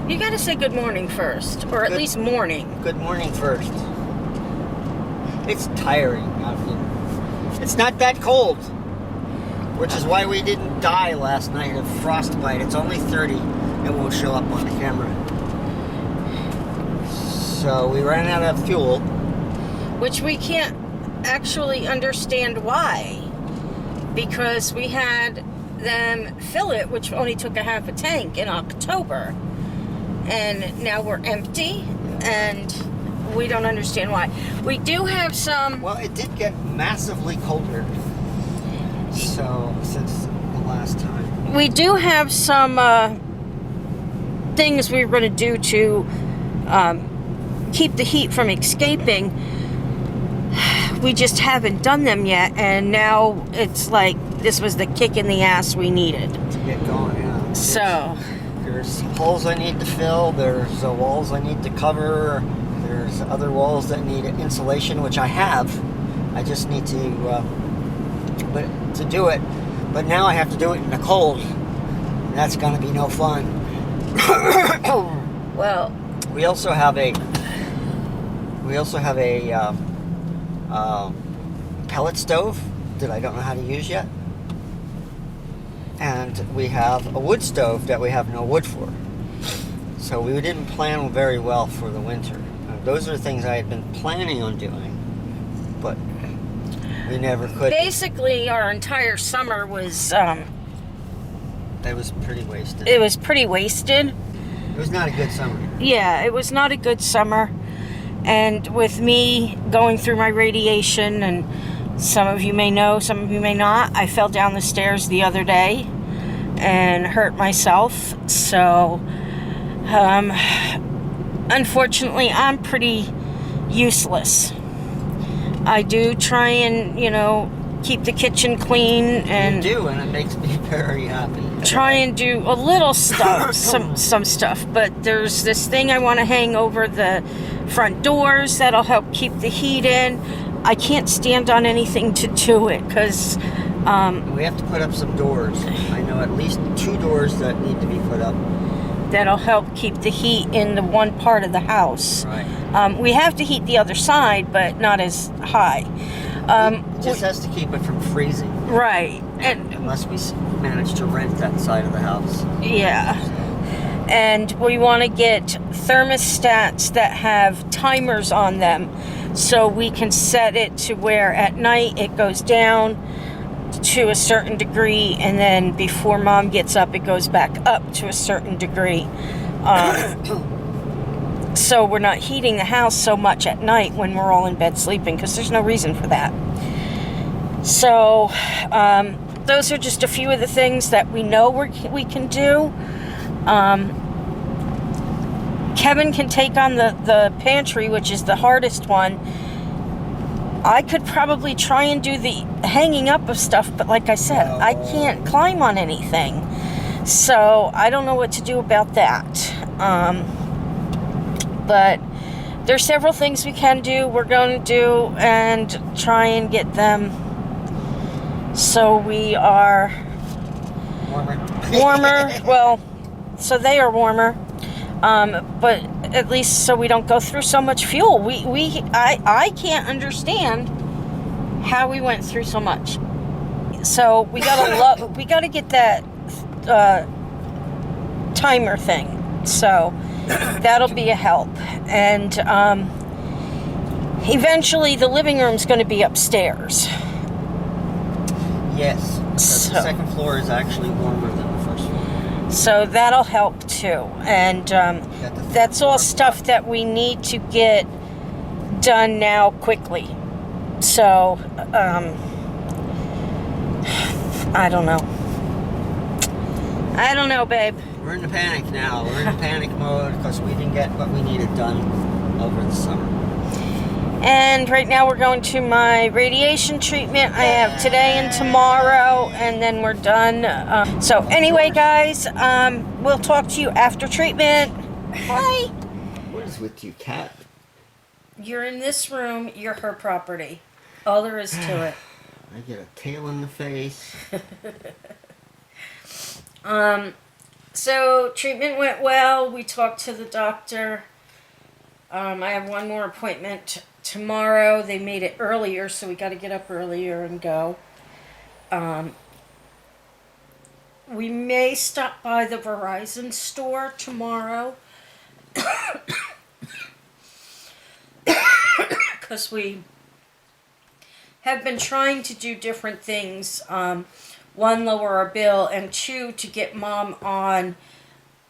You gotta say good morning first, or at least morning. Good morning first. It's tiring out here. It's not that cold, which is why we didn't die last night of frostbite. It's only 30. It won't show up on the camera. So we ran out of fuel. Which we can't actually understand why. Because we had them fill it, which only took a half a tank in October. And now we're empty, and we don't understand why. We do have some... Well, it did get massively colder. So, since the last time. We do have some things we're going to do to keep the heat from escaping. We just haven't done them yet, and now it's like this was the kick in the ass we needed. To get going, yeah. So... There's holes I need to fill, there's walls I need to cover, there's other walls that need insulation, which I have. I just need to do it. But now I have to do it in the cold. That's going to be no fun. Well, we also have a pellet stove that I don't know how to use yet. And we have a wood stove that we have no wood for. So we didn't plan very well for the winter. Those are things I had been planning on doing, but we never could. Basically, our entire summer was... it was pretty wasted. It was pretty wasted. It was not a good summer. Yeah, it was not a good summer. And with me going through my radiation, and some of you may know, some of you may not, I fell down the stairs the other day and hurt myself. So, unfortunately, I'm pretty useless. I do try and, keep the kitchen clean, and you do, and it makes me very happy. Try and do a little stuff, some stuff. But there's this thing I want to hang over the front doors that'll help keep the heat in. I can't stand on anything to do it because we have to put up some doors. I know at least 2 doors that need to be put up. That'll help keep the heat in the one part of the house. Right. We have to heat the other side, but not as high. It just has to keep it from freezing. Right. And unless we manage to rent that side of the house. Yeah. And we want to get thermostats that have timers on them, so we can set it to where at night it goes down to a certain degree, and then before Mom gets up, it goes back up to a certain degree. So we're not heating the house so much at night when we're all in bed sleeping, because there's no reason for that. So those are just a few of the things that we know we can do. Kevin can take on the pantry, which is the hardest one. I could probably try and do the hanging up of stuff, but like I said, I can't climb on anything. So I don't know what to do about that. But there's several things we can do, we're going to do, and try and get them so we are warmer. Well, so they are warmer. But at least so we don't go through so much fuel. I can't understand how we went through so much. So we gotta get that timer thing. So that'll be a help. And eventually the living room's going to be upstairs. Yes. So the second floor is actually warmer than the first floor. So that'll help too. And that's all stuff that we need to get done now quickly. So, I don't know. I don't know, babe. We're in the panic now. We're in panic mode because we didn't get what we needed done over the summer. And right now we're going to my radiation treatment. I have today and tomorrow, and then we're done. So anyway, guys, we'll talk to you after treatment. Bye. What is with you, cat? You're in this room. You're her property. All there is to it. I get a tail in the face. So treatment went well. We talked to the doctor. I have one more appointment tomorrow. They made it earlier, so we got to get up earlier and go. We may stop by the Verizon store tomorrow because we have been trying to do different things. One, lower our bill, and two, to get Mom on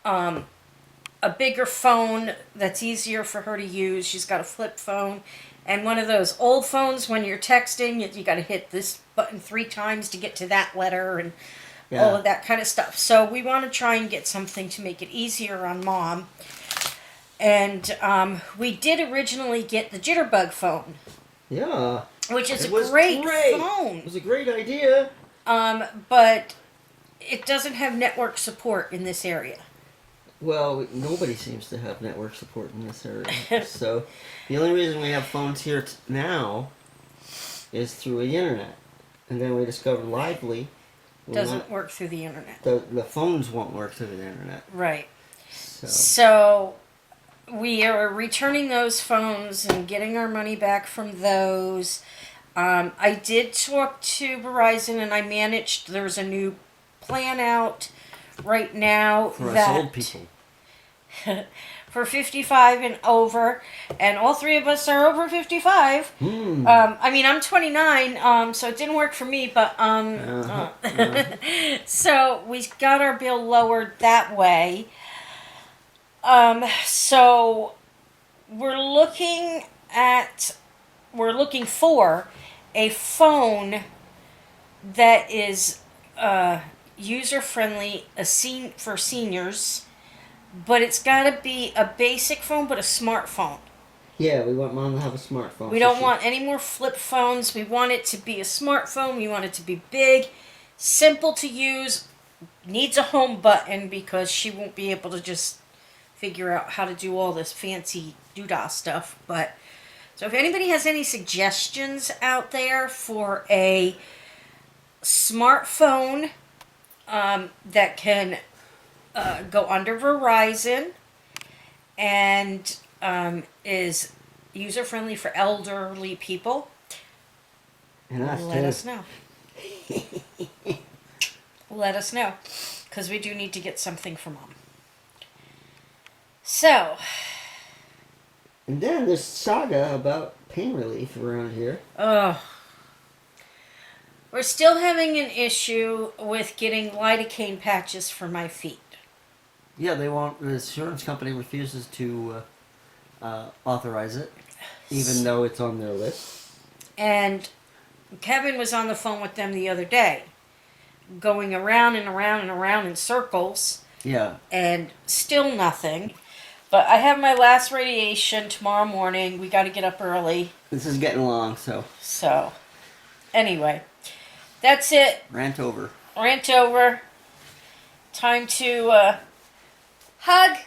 a bigger phone that's easier for her to use. She's got a flip phone. And one of those old phones, when you're texting, you got to hit this button 3 times to get to that letter and all of that kind of stuff. So we want to try and get something to make it easier on Mom. And we did originally get the Jitterbug phone. Yeah. Which is a great phone. It was a great idea. But it doesn't have network support in this area. Well, nobody seems to have network support in this area. So the only reason we have phones here now is through the internet. And then we discovered Lively doesn't work through the internet. The phones won't work through the internet. Right. So we are returning those phones and getting our money back from those. I did talk to Verizon, and I managed. There's a new plan out right now for us old people. For 55 and over, and all 3 of us are over 55. I mean, I'm 29, so it didn't work for me, but so we got our bill lowered that way. So we're looking for a phone that is user friendly, for seniors. But it's got to be a basic phone, but a smartphone. Yeah, we want Mom to have a smartphone. We don't want any more flip phones. We want it to be a smartphone. We want it to be big, simple to use, needs a home button because she won't be able to just figure out how to do all this fancy doodah stuff. But so if anybody has any suggestions out there for a smartphone that can go under Verizon and is user-friendly for elderly people, let us know. Let us know, because we do need to get something for Mom. So. And then there's saga about pain relief around here. We're still having an issue with getting lidocaine patches for my feet. Yeah, they won't. The insurance company refuses to authorize it, even though it's on their list. And Kevin was on the phone with them the other day, going around and around and around in circles. Yeah. And still nothing. But I have my last radiation tomorrow morning. We got to get up early. This is getting long, so. So, anyway, that's it. Rant over. Rant over. Time to hug,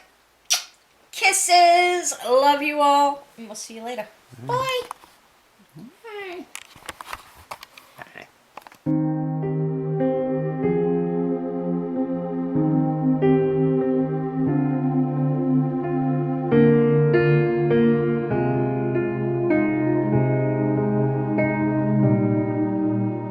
kisses, love you all, and we'll see you later. Bye.